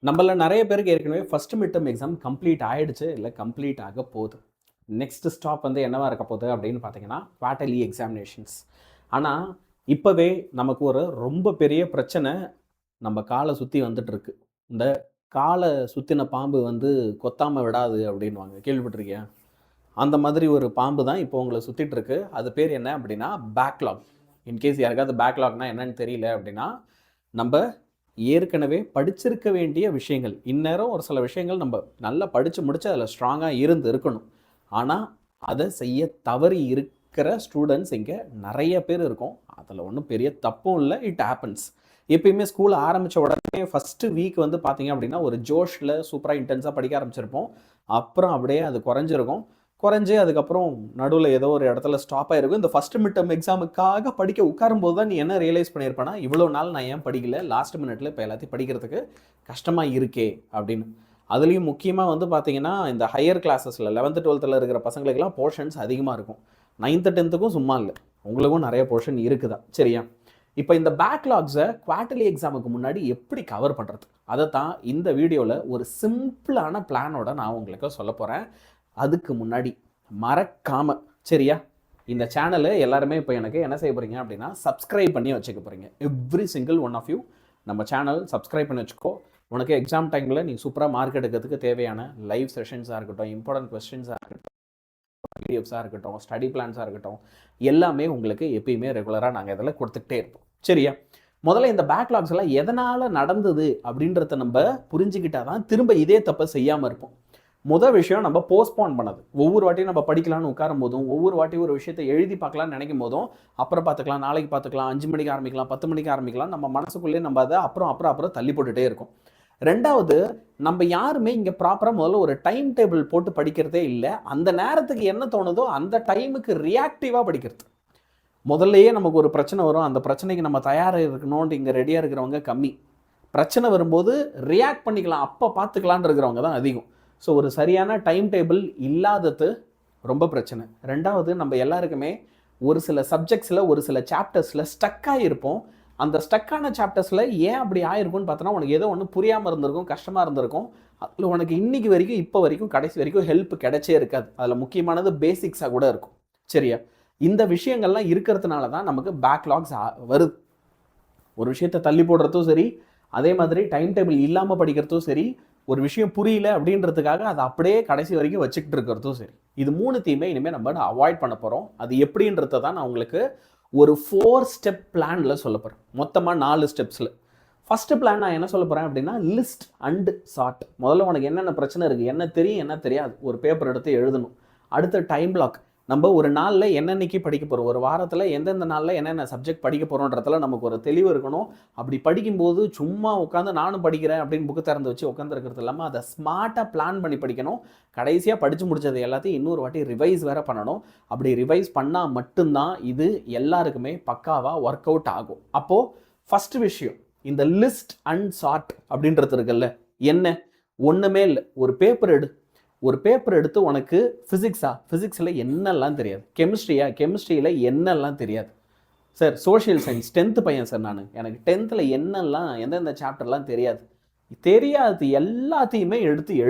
நம்மள நிறைய பேருக்கு ஏற்கனவே first mid term exam complete ஆயிடுச்சு, இல்லை கம்ப்ளீட் ஆக போகுது. நெக்ஸ்ட் ஸ்டாப் வந்து என்னவா இருக்க போகுது அப்படின்னு பார்த்தீங்கன்னா குவார்ட்டர்லி எக்ஸாமினேஷன்ஸ். ஆனால் இப்போவே நமக்கு ஒரு ரொம்ப பெரிய பிரச்சனை நம்ம காலை சுற்றி வந்துட்டு இருக்கு. இந்த காலை சுற்றின பாம்பு வந்து கொத்தாமல் விடாது அப்படின்வாங்க, கேள்விப்பட்டிருக்கியா? அந்த மாதிரி ஒரு பாம்பு தான் இப்போ உங்களை சுற்றிட்டு இருக்கு. அது பேர் என்ன அப்படின்னா பேக்லாக். இன்கேஸ் யாருக்காவது பேக்லாக்னா என்னன்னு தெரியல அப்படின்னா, நம்ம ஏற்கனவே படிச்சிருக்க வேண்டிய விஷயங்கள், இந்நேரம் ஒரு சில விஷயங்கள் நம்ம நல்லா படித்து முடிச்சு அதில் ஸ்ட்ராங்காக இருக்கணும். ஆனால் அதை செய்ய தவறி இருக்கிற ஸ்டூடெண்ட்ஸ் இங்கே நிறைய பேர் இருக்கும். அதில் ஒன்றும் பெரிய தப்பும் இல்லை, இட் ஹேப்பன்ஸ். எப்பயுமே ஸ்கூல் ஆரம்பித்த உடனே ஃபஸ்ட்டு வீக் வந்து பார்த்தீங்க அப்படின்னா ஒரு ஜோஷில் சூப்பராக இன்டென்ஸாக படிக்க ஆரம்பிச்சிருப்போம். அப்புறம் அப்படியே அது குறைஞ்சு அதுக்கப்புறம் நடுவில் ஏதோ ஒரு இடத்துல ஸ்டாப் ஆகிருக்கும். இந்த ஃபஸ்ட் மிட் டெர்ம் எக்ஸாமுக்காக படிக்க உட்காரும்போது தான் நீ என்ன ரியலைஸ் பண்ணியிருப்பேன்னா, இவ்வளோ நாள் நான் ஏன் படிக்கல, லாஸ்ட் மினிட்ல இப்போ எல்லாத்தையும் படிக்கிறதுக்கு கஷ்டமாக இருக்கே அப்படின்னு. அதுலேயும் முக்கியமாக வந்து பார்த்தீங்கன்னா இந்த ஹையர் கிளாஸஸில் 11th 12th இருக்கிற பசங்களுக்கெல்லாம் போர்ஷன்ஸ் அதிகமாக இருக்கும். 9th 10th சும்மா இல்லை, உங்களுக்கும் நிறைய போர்ஷன் இருக்குதா, சரியா? இப்போ இந்த பேக்லாக்ஸை குவார்ட்டர்லி எக்ஸாமுக்கு முன்னாடி எப்படி கவர் பண்ணுறது, அதை தான் இந்த வீடியோவில் ஒரு சிம்பிளான பிளானோட நான் உங்களுக்கு சொல்ல போகிறேன். அதுக்கு முன்னாடி மறக்காம, சரியா, இந்த சேனலை எல்லாருமே இப்போ எனக்கு என்ன செய்ய போகிறீங்க அப்படின்னா சப்ஸ்கிரைப் பண்ணி வச்சுக்க போகிறீங்க. Every single one of you நம்ம சேனல் சப்ஸ்கிரைப் பண்ணி வச்சுக்கோ. உனக்கு எக்ஸாம் டைமில் நீ சூப்பராக மார்க் எடுக்கிறதுக்கு தேவையான லைவ் செஷன்ஸாக இருக்கட்டும், இம்பார்ட்டன்ட் கொஸ்டின்ஸாக இருக்கட்டும், பிடிஎஃப்ஸாக இருக்கட்டும், ஸ்டடி பிளான்ஸாக இருக்கட்டும், எல்லாமே உங்களுக்கு எப்பயுமே ரெகுலராக நாங்கள் இதில் கொடுத்துக்கிட்டே இருப்போம், சரியா? முதல்ல இந்த பேக்லாக்ஸ் எல்லாம் எதனால் நடந்தது அப்படின்றத நம்ம புரிஞ்சுக்கிட்டா தான் திரும்ப இதே தப்பை செய்யாமல் இருப்போம். முதல் விஷயம், நம்ம போஸ்ட்போன் பண்ணது. ஒவ்வொரு வாட்டியும் நம்ம படிக்கலாம்னு உட்காரும் போதும், ஒவ்வொரு வாட்டியும் ஒரு விஷயத்தை எழுதி பார்க்கலாம்னு நினைக்கும் போதும், அப்புறம் பார்த்துக்கலாம், நாளைக்கு பார்த்துக்கலாம், 5 மணிக்கு ஆரம்பிக்கலாம், 10 மணிக்கு ஆரம்பிக்கலாம், நம்ம மனசுக்குள்ளேயே நம்ம அதை அப்புறம் தள்ளி போட்டுகிட்டே இருக்கும். ரெண்டாவது, நம்ம யாருமே இங்கே ப்ராப்பராக முதல்ல ஒரு டைம் டேபிள் போட்டு படிக்கிறதே இல்லை. அந்த நேரத்துக்கு என்ன தோணுதோ அந்த டைமுக்கு ரியாக்டிவாக படிக்கிறது. முதல்லையே நமக்கு ஒரு பிரச்சனை வரும், அந்த பிரச்சனைக்கு நம்ம தயாராக இருக்கணும்னு இங்கே ரெடியாக இருக்கிறவங்க கம்மி. பிரச்சனை வரும்போது ரியாக்ட் பண்ணிக்கலாம், அப்போ பார்த்துக்கலான்னு இருக்கிறவங்க தான் அதிகம். ஸோ ஒரு சரியான டைம் டேபிள் இல்லாதது ரொம்ப பிரச்சனை. ரெண்டாவது, நம்ம எல்லாருக்குமே ஒரு சில சப்ஜெக்ட்ஸில் ஒரு சில சாப்டர்ஸில் ஸ்டக்காக இருப்போம். அந்த ஸ்டக்கான சாப்டர்ஸில் ஏன் அப்படி ஆயிருக்கும்னு பார்த்தோன்னா, உனக்கு ஏதோ ஒன்று புரியாமல் இருந்திருக்கும், கஷ்டமாக இருந்திருக்கும். அதில் உனக்கு இன்றைக்கி வரைக்கும், இப்போ வரைக்கும், கடைசி வரைக்கும் ஹெல்ப் கிடைச்சே இருக்காது. அதில் முக்கியமானது பேசிக்ஸாக கூட இருக்கும், சரியா? இந்த விஷயங்கள்லாம் இருக்கிறதுனால தான் நமக்கு பேக்லாக்ஸ் வருது. ஒரு விஷயத்தை தள்ளி போடுறதும் சரி, அதே மாதிரி டைம் டேபிள் இல்லாமல் படிக்கிறதும் சரி, ஒரு விஷயம் புரியல அப்படின்றதுக்காக அதை அப்படியே கடைசி வரைக்கும் வச்சுக்கிட்டு இருக்கிறதும் சரி, இது மூணுத்தையுமே இனிமேல் நம்ம அவாய்ட் பண்ண போகிறோம். அது எப்படின்றத தான் நான் உங்களுக்கு ஒரு 4 ஸ்டெப் பிளானில் சொல்ல போகிறேன். மொத்தமாக 4 ஸ்டெப்ஸில். ஃபஸ்ட்டு பிளான் நான் என்ன சொல்ல போகிறேன் அப்படின்னா, லிஸ்ட் அண்ட் சார்ட். முதல்ல உனக்கு என்னென்ன பிரச்சனை இருக்குது, என்ன தெரியும் என்ன தெரியாது, ஒரு பேப்பர் எடுத்து எழுதணும். அடுத்த டைம் பிளாக். நம்ம ஒரு நாளில் என்னென்னைக்கு படிக்க போகிறோம், ஒரு வாரத்தில் எந்தெந்த நாளில் என்னென்ன சப்ஜெக்ட் படிக்க போகிறோன்றதுல நமக்கு ஒரு தெளிவு இருக்கணும். அப்படி படிக்கும்போது சும்மா உட்காந்து நானும் படிக்கிறேன் அப்படின்னு புக்கு திறந்து வச்சு உட்காந்துருக்கிறது இல்லாமல் அதை ஸ்மார்ட்டாக பிளான் பண்ணி படிக்கணும். கடைசியாக படித்து முடிச்சது எல்லாத்தையும் இன்னொரு வாட்டி ரிவைஸ் வேறு பண்ணணும். அப்படி ரிவைஸ் பண்ணால் மட்டும்தான் இது எல்லாருக்குமே பக்காவாக ஒர்க் அவுட் ஆகும். அப்போது ஃபஸ்ட்டு விஷயம், இந்த லிஸ்ட் அண்ட் சார்ட் அப்படின்றது இருக்குல்ல, என்ன ஒன்றுமே இல்லை, ஒரு பேப்பர் எடுத்து உனக்கு ஃபிசிக்ஸில் என்னெல்லாம் தெரியாது, கெமிஸ்ட்ரியில் என்னெல்லாம் தெரியாது சார், சோஷியல் சயின்ஸ் 10th பையன் சார் நான், எனக்கு 10th என்னெல்லாம் எந்தெந்த சாப்டர்லாம் தெரியாது எல்லாத்தையுமே எடுத்து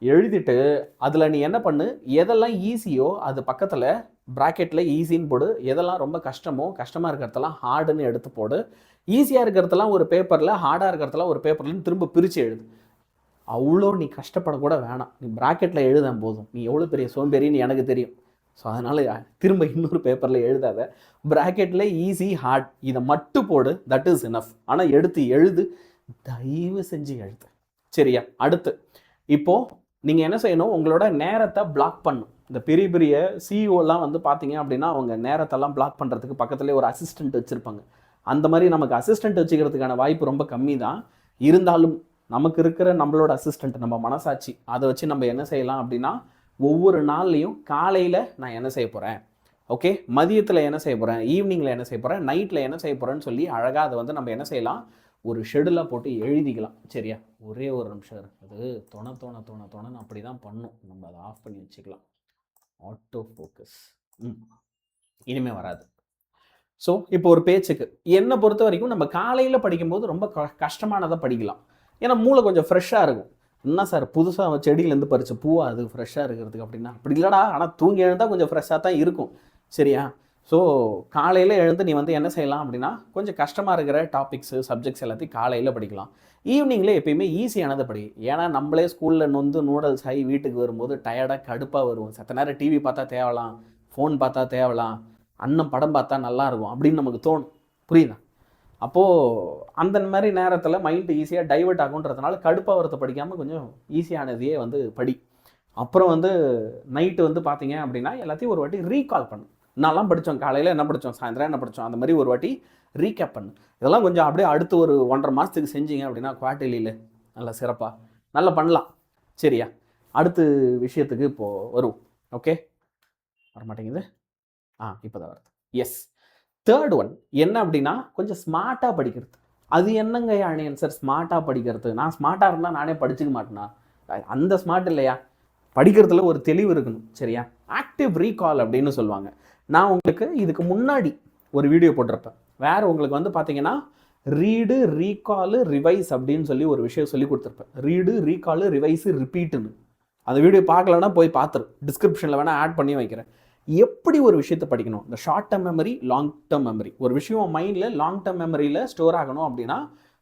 எழுதிட்டு அதில் நீ என்ன பண்ணு, எதெல்லாம் ஈஸியோ அது பக்கத்தில் ப்ராக்கெட்டில் ஈஸின்னு போடு, எதெல்லாம் ரொம்ப கஷ்டமாக இருக்கிறதெல்லாம் ஹார்டுன்னு எடுத்து போடு. ஈஸியாக இருக்கிறதெல்லாம் ஒரு பேப்பரில், ஹார்டாக இருக்கிறதெல்லாம் ஒரு பேப்பர்லன்னு திரும்ப பிரித்து எழுது. அவ்வளோ நீ கஷ்டப்படக்கூட வேணாம், நீ ப்ராக்கெட்டில் எழுதாம் போதும். நீ எவ்வளோ பெரிய சோம்பேறின்னு எனக்கு தெரியும். ஸோ அதனால் திரும்ப இன்னொரு பேப்பரில் எழுதாத, ப்ராக்கெட்டில் ஈஸி ஹார்ட் இதை மட்டும் போடு, தட் இஸ் இனஃப். ஆனால் எழுது, தயவு செஞ்சு எழுது, சரியா? அடுத்து, இப்போது நீங்கள் என்ன செய்யணும், உங்களோட நேரத்தை பிளாக் பண்ணணும். இந்த பெரிய பெரிய சிஇஓலாம் வந்து பார்த்தீங்க அப்படின்னா அவங்க நேரத்தெல்லாம் பிளாக் பண்ணுறதுக்கு பக்கத்துலேயே ஒரு அசிஸ்டண்ட் வச்சுருப்பாங்க. அந்த மாதிரி நமக்கு அசிஸ்டண்ட் வச்சுக்கிறதுக்கான வாய்ப்பு ரொம்ப கம்மி தான். இருந்தாலும் நமக்கு இருக்கிற நம்மளோட அசிஸ்டண்ட் நம்ம மனசாட்சி, அதை வச்சு நம்ம என்ன செய்யலாம் அப்படின்னா, ஒவ்வொரு நாள்லையும் காலையில் நான் என்ன செய்ய போகிறேன், ஓகே, மதியத்தில் என்ன செய்ய போகிறேன், ஈவினிங்கில் என்ன செய்ய போகிறேன், நைட்டில் என்ன செய்ய போகிறேன்னு சொல்லி அழகாக அதை வந்து நம்ம என்ன செய்யலாம், ஒரு ஷெடியூலாக போட்டு எழுதிக்கலாம், சரியா? ஒரே ஒரு நிமிஷம் இருக்குது, தோண அப்படி தான் பண்ணும். நம்ம அதை ஆஃப் பண்ணி வச்சுக்கலாம். ஆட்டோ ஃபோக்கஸ் இனிமேல் வராது. ஸோ இப்போ ஒரு பேச்சுக்கு என்னை பொறுத்த வரைக்கும் நம்ம காலையில் படிக்கும்போது ரொம்ப கஷ்டமானதை படிக்கலாம். ஏன்னா மூளை கொஞ்சம் ஃப்ரெஷ்ஷாக இருக்கும். என்ன சார் புதுசாக செடியிலேருந்து பறித்த பூவா அது ஃப்ரெஷ்ஷாக இருக்கிறதுக்கு அப்படின்னா, அப்படி இல்லைடா, ஆனால் தூங்கி எழுந்தால் கொஞ்சம் ஃப்ரெஷ்ஷாக தான் இருக்கும். சரியா? ஸோ காலையில் எழுந்து நீ வந்து என்ன செய்யலாம் அப்படின்னா, கொஞ்சம் கஷ்டமாக இருக்கிற டாபிக்ஸு சப்ஜெக்ட்ஸ் எல்லாத்தையும் காலையில் படிக்கலாம். ஈவினிங்கில் எப்பயுமே ஈஸியானதை படி. ஏன்னா நம்மளே ஸ்கூலில் நொந்து நூடல்ஸ் ஆகி வீட்டுக்கு வரும்போது டயர்டாக கடுப்பாக வருவோம். சத்த நேரம் டிவி பார்த்தா தேவலாம், ஃபோன் பார்த்தா தேவலாம், அண்ணன் படம் பார்த்தா நல்லாயிருக்கும் அப்படின்னு நமக்கு தோணும். புரியுதா? அப்போது அந்த மாதிரி நேரத்தில் மைண்டு ஈஸியாக டைவெர்ட் ஆகுன்றதுனால கடுப்பாகிறத படிக்காமல் கொஞ்சம் ஈஸியானதையே வந்து படி. அப்புறம் வந்து நைட்டு வந்து பார்த்தீங்க அப்படின்னா எல்லாத்தையும் ஒரு வாட்டி ரீகால் பண்ணு. நான்லாம் படித்தோம், காலையில் என்ன படித்தோம், சாயந்தரம் என்ன படித்தோம், அந்த மாதிரி ஒரு வாட்டி ரீகேப் பண்ணு. இதெல்லாம் கொஞ்சம் அப்படியே அடுத்து ஒரு 1.5 மாதத்துக்கு செஞ்சீங்க அப்படின்னா குவார்ட்டர்லியில் நல்லா சிறப்பாக நல்லா பண்ணலாம். சரியா? அடுத்த விஷயத்துக்கு இப்போது வரும். ஓகே, வரமாட்டேங்குது. இப்போ தான் வருது. எஸ், தேர்ட் ஒன் என்ன அப்படின்னா கொஞ்சம் ஸ்மார்ட்டாக படிக்கிறது. அது என்னங்க யாழியன் சார் ஸ்மார்ட்டாக படிக்கிறது? நான் ஸ்மார்ட்டாக இருந்தால் நானே படிச்சுக்க மாட்டேனா? அந்த ஸ்மார்ட் இல்லையா, படிக்கிறதுல ஒரு தெளிவு இருக்கணும். சரியா? ஆக்டிவ் ரீகால் அப்படின்னு சொல்லுவாங்க. நான் உங்களுக்கு இதுக்கு முன்னாடி ஒரு வீடியோ போட்டிருப்பேன். வேறு உங்களுக்கு வந்து பார்த்தீங்கன்னா ரீடு, ரீகாலு, ரிவைஸ் அப்படின்னு சொல்லி ஒரு விஷயம் சொல்லி கொடுத்துருப்பேன். ரீடு, ரீகாலு, ரிவைஸு, ரிப்பீட்டுன்னு. அந்த வீடியோ பார்க்கலன்னா போய் பார்த்துரு, டிஸ்கிரிப்ஷனில் வேணால் ஆட் பண்ணி வைக்கிறேன். எப்படி ஒரு விஷயத்தை படிக்கணும், இந்த short term memory, long term memory. ஒரு விஷயம் மைண்டில் லாங் டேர்ம் மெமரியில் ஸ்டோர் ஆகணும் அப்படின்னா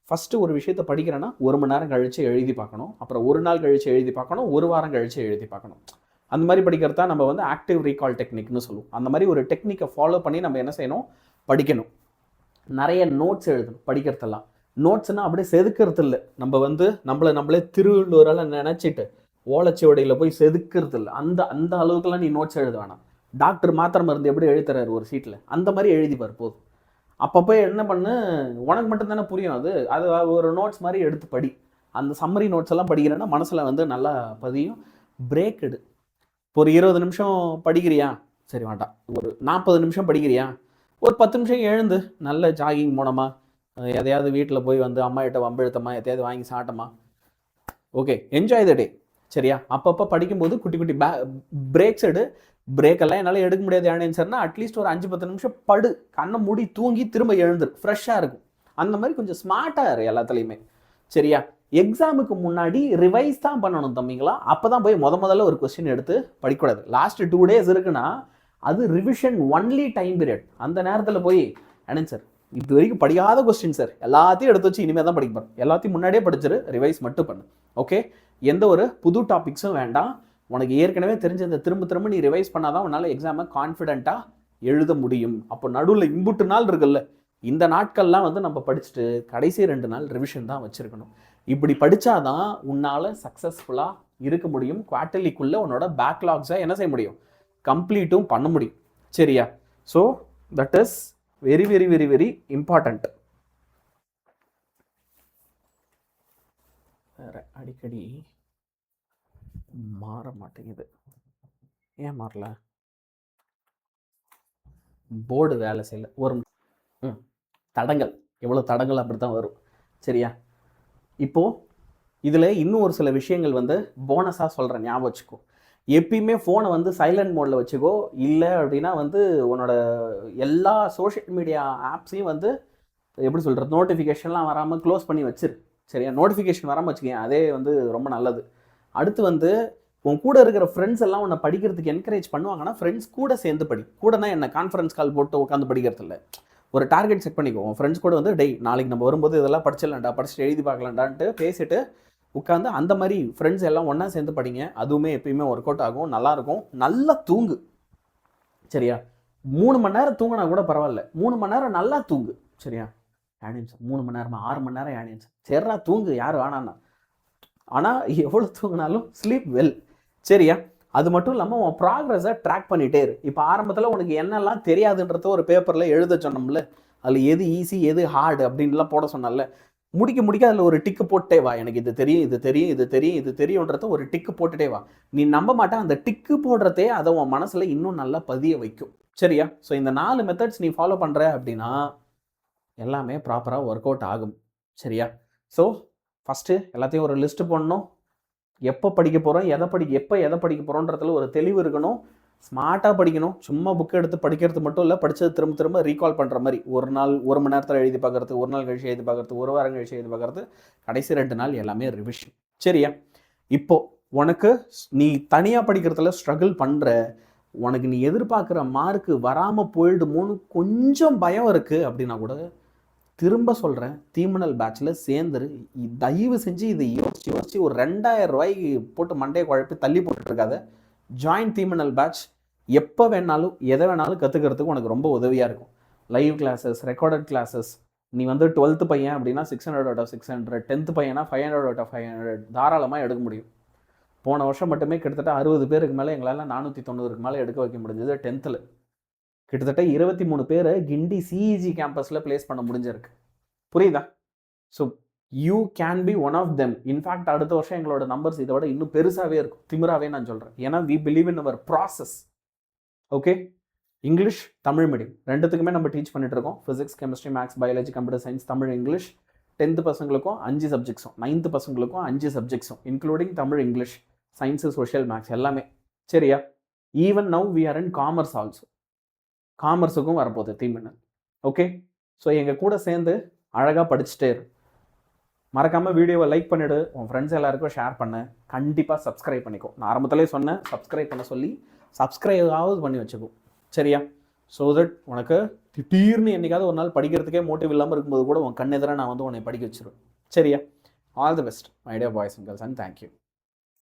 ஃபஸ்ட்டு ஒரு விஷயத்தை படிக்கிறேன்னா 1 மணி நேரம் கழித்து எழுதி பார்க்கணும், அப்புறம் 1 நாள் கழித்து எழுதி பார்க்கணும், 1 வாரம் கழித்து எழுதி பார்க்கணும். அந்த மாதிரி படிக்கிறதா நம்ம வந்து ஆக்டிவ் ரீகால் டெக்னிக்னு சொல்லுவோம். அந்த மாதிரி ஒரு டெக்னிக்கை ஃபாலோ பண்ணி நம்ம என்ன செய்யணும், படிக்கணும். நிறைய நோட்ஸ் எழுதணும். படிக்கிறதெல்லாம் நோட்ஸ்னால் அப்படியே செதுக்கிறது இல்லை. நம்ம வந்து நம்மளே திருவள்ளுவரால் நினச்சிட்டு ஓலைச்சுவடியில் போய் செதுக்கிறது இல்லை. அந்த அளவுக்குலாம் நீ நோட்ஸ் எழுத வேணாம். டாக்டர் மாத்திரை மருந்து எப்படி எழுதுறாரு ஒரு சீட்டில், அந்த மாதிரி எழுதிப்பார் போதும். அப்பப்போ என்ன பண்ணு, உனக்கு மட்டும்தானே புரியும். அது ஒரு நோட்ஸ் மாதிரி எடுத்து படி. அந்த சம்மரி நோட்ஸ் எல்லாம் படிக்கிறேன்னா மனசில் வந்து நல்லா பதியும். பிரேக் எடு. ஒரு 20 நிமிஷம் படிக்கிறியா, சரி வேண்டாம், ஒரு 40 நிமிஷம் படிக்கிறியா, ஒரு 10 நிமிஷம் எழுந்து நல்ல ஜாகிங் போனோமா, எதையாவது வீட்டில் போய் வந்து அம்மா கிட்ட வம்பெழுத்தமா, எதையாவது வாங்கி சாப்பிட்டோமா, ஓகே, என்ஜாய் த டே. சரியா? அப்பப்போ படிக்கும்போது குட்டி குட்டி பிரேக்ஸ் எடு. பிரேக்கெல்லாம் என்னால் எடுக்க முடியாது யானேன்னு சார்னா அட்லீஸ்ட் ஒரு 5-10 நிமிஷம் படு, கண்ணை மூடி தூங்கி திரும்ப எழுந்துரு, ஃப்ரெஷ்ஷாக இருக்கும். அந்த மாதிரி கொஞ்சம் ஸ்மார்ட்டாக இரு எல்லாத்துலேயுமே. சரியா? எக்ஸாமுக்கு முன்னாடி ரிவைஸ் தான் பண்ணணும் தம்பிங்களா. அப்போ தான் போய் முதல்ல ஒரு கொஸ்டின் எடுத்து படிக்கூடாது. லாஸ்ட் 2 days இருக்குன்னா அது ரிவிஷன் ஒன்லி டைம் பீரியட். அந்த நேரத்தில் போய் என்னங்க சார் இது வரைக்கும் படிக்காத கொஸ்டின் சார், எல்லாத்தையும் எடுத்து வச்சு இனிமேல் தான் படிக்க போகிறேன், எல்லாத்தையும் முன்னாடியே படிச்சிரு, ரிவைஸ் மட்டும் பண்ணு. ஓகே, எந்த ஒரு புது டாபிக்ஸும் வேண்டாம். உனக்கு ஏற்கனவே தெரிஞ்ச இந்த திரும்ப நீ ரிவைஸ் பண்ணாதான் உன்னால் எக்ஸாமை கான்ஃபிடென்ட்டாக எழுத முடியும். அப்போ நடுவில் இம்புட்டு நாள் இருக்குல்ல, இந்த நாட்கள்லாம் வந்து நம்ம படிச்சுட்டு கடைசி 2 நாள் ரிவிஷன் தான் வச்சுருக்கணும். இப்படி படித்தாதான் உன்னால் சக்ஸஸ்ஃபுல்லாக இருக்க முடியும். குவார்ட்டர்லிக்குள்ளே உன்னோட பேக்லாக்ஸை என்ன செய்ய முடியும், கம்ப்ளீட்டும் பண்ண முடியும். சரியா? So that is very very very very important. அடிக்கடி மாற மாட்டேங்குது. ஏன் மாறல? போர்டு வேலை செய்யல. ஒரு தடங்கள், எவ்வளோ தடங்கள் அப்படி தான் வரும். சரியா? இப்போது இதில் இன்னும் ஒரு சில விஷயங்கள் வந்து போனஸாக சொல்கிறேன், ஞாபகம் வச்சுக்கோ. எப்பயுமே ஃபோனை வந்து சைலண்ட் மோடில் வச்சுக்கோ. இல்லை அப்படின்னா வந்து உன்னோட எல்லா சோஷியல் மீடியா ஆப்ஸையும் வந்து எப்படி சொல்கிறது, நோட்டிஃபிகேஷன்லாம் வராமல் க்ளோஸ் பண்ணி வச்சிரு. சரியா? நோட்டிஃபிகேஷன் வராமல் வச்சுக்கேன், அதே வந்து ரொம்ப நல்லது. அடுத்து வந்து உன் கூட இருக்கிற ஃப்ரெண்ட்ஸ் எல்லாம் உன்னை படிக்கிறதுக்கு என்கரேஜ் பண்ணுவாங்கன்னா ஃப்ரெண்ட்ஸ் கூட சேர்ந்து படி. கூடனா என்ன கான்ஃபரன்ஸ் கால் போட்டு உட்காந்து படிக்கிறது இல்லை. ஒரு டார்கெட் செட் பண்ணிக்கோ. உன் ஃப்ரெண்ட்ஸ் கூட வந்து டெய் நாளைக்கு நம்ம வரும்போது இதெல்லாம் படிச்சிடலாம்டா, படிச்சுட்டு எழுதி பார்க்கலாம்டான்ட்டு பேசிட்டு உட்காந்து அந்த மாதிரி ஃப்ரெண்ட்ஸ் எல்லாம் ஒன்றா சேர்ந்து படிங்க. அதுவுமே எப்பயுமே ஒர்க் அவுட் ஆகும், நல்லாயிருக்கும். நல்லா தூங்கு. சரியா? 3 மணி நேரம் தூங்கினா கூட பரவாயில்ல, 3 மணி நேரம் நல்லா தூங்கு. சரியா? யானியன்ஸ் 3 மணி நேரமா 6 மணி நேரம் யானியன்ஸ் சரிடா தூங்கு, யார் வேணான்னா. ஆனால் எவ்வளோ தூங்கினாலும் ஸ்லீப் வெல். சரியா? அது மட்டும் இல்லாமல் உன் ப்ராக்ரஸை ட்ராக் பண்ணிகிட்டே இரு. இப்போ ஆரம்பத்தில் உனக்கு என்னெல்லாம் தெரியாதுன்றத ஒரு பேப்பரில் எழுத சொன்னோம்ல, அதில் எது ஈஸி எது ஹார்டு அப்படின்லாம் போட சொன்னால, முடிக்க அதில் ஒரு டிக்கு போட்டே வா. எனக்கு இது தெரியும் இது தெரியும் இது தெரியும் இது தெரியுன்றத ஒரு டிக்கு போட்டுட்டே வா. நீ நம்ப மாட்டேன், அந்த டிக்கு போடுறதே அதை உன் மனசில் இன்னும் நல்லா பதிய வைக்கும். சரியா? ஸோ இந்த 4 மெத்தட்ஸ் நீ ஃபாலோ பண்ணுற அப்படின்னா எல்லாமே ப்ராப்பராக ஒர்க் அவுட் ஆகும். சரியா? ஸோ ஃபஸ்ட்டு எல்லாத்தையும் ஒரு லிஸ்ட்டு போடணும். எப்போ படிக்க போகிறோம், எப்போ எதை படிக்க போகிறோன்றதுல ஒரு தெளிவு இருக்கணும். ஸ்மார்ட்டாக படிக்கணும். சும்மா புக் எடுத்து படிக்கிறது மட்டும் இல்லை, படித்தது திரும்ப திரும்ப ரீகால் பண்ணுற மாதிரி. ஒரு நாள் 1 மணி நேரத்தில் எழுதி பார்க்குறது, ஒரு நாள் கழிச்சு எழுதி பார்க்குறது, ஒரு வாரம் கழிச்சு எழுதி பார்க்குறது, கடைசி 2 நாள் எல்லாமே ரிவிஷன். சரியா? இப்போது உனக்கு நீ தனியாக படிக்கிறதுல ஸ்ட்ரகிள் பண்ணுற, உனக்கு நீ எதிர்பார்க்குற மார்க்கு வராமல் போயிடுமோன்னு கொஞ்சம் பயம் இருக்குது அப்படின்னா கூட திரும்ப சொல்கிறேன், தீமினல் பேட்சில் சேர்ந்துரு. தயவு செஞ்சு இதை யோசிச்சு ஒரு 2000 ரூபாய்க்கு போட்டு மண்டையை குழப்பி தள்ளி போட்டுட்ருக்காத. Join தீமினல் batch. எப்போ வேணாலும் எதை வேணாலும் கற்றுக்கிறதுக்கு உனக்கு ரொம்ப உதவியாக இருக்கும். Live classes, recorded classes. நீ வந்து 12th பையன் அப்படின்னா 600 out of 600, 10th பையனா 500 out of 500 தாராளமாக எடுக்க முடியும். போன வருஷம் மட்டுமே கிட்டத்தட்ட 60 பேருக்கு மேலே எங்களால் 490க்கு மேலே எடுக்க வைக்க முடிஞ்சது 10th. கிட்டத்தட்ட 23 பேரை கிண்டி சிஇஜி கேம்பஸில் பிளேஸ் பண்ண முடிஞ்சிருக்கு. புரியுதா? So you can be one of them. In fact அடுத்த வருஷம் எங்களோட நம்பர்ஸ் இதை விட இன்னும் பெருசாகவே இருக்கும். திமிராகவே நான் சொல்கிறேன். ஏன்னா we believe in our process. Okay, English Tamil medium ரெண்டுத்துக்குமே நம்ம டீச் பண்ணிட்டு இருக்கோம். Physics, chemistry, maths, biology, computer science, Tamil, English. 10th பசங்களுக்கும் 5 சப்ஜெக்ட்ஸும், 9th பசங்களுக்கும் 5 சப்ஜெக்ட்ஸும், including Tamil, English, science, social, maths எல்லாமே. சரியா? Even now we are in commerce also. காமர்ஸுக்கும் வரப்போகுது தீமினல். ஓகே, ஸோ எங்கள் கூட சேர்ந்து அழகாக படிச்சுட்டே இரு. மறக்காமல் வீடியோவை லைக் பண்ணிவிடு, உன் ஃப்ரெண்ட்ஸ் எல்லாருக்கும் ஷேர் பண்ணு. கண்டிப்பாக சப்ஸ்கிரைப் பண்ணிக்கோ. நான் ஆரம்பத்திலே சொன்னேன் சப்ஸ்கிரைப் பண்ண சொல்லி, சப்ஸ்கிரைபாவது பண்ணி வச்சுக்கோ. சரியா? ஸோ தட் உனக்கு திடீர்னு என்றைக்காவது ஒரு நாள் படிக்கிறதுக்கே மோட்டிவ் இல்லாமல் இருக்கும்போது கூட உன் கண்ணெதிராக நான் வந்து உன்னை படிக்க வச்சிருவேன். சரியா? All the best my dear boys and girls, and thank you.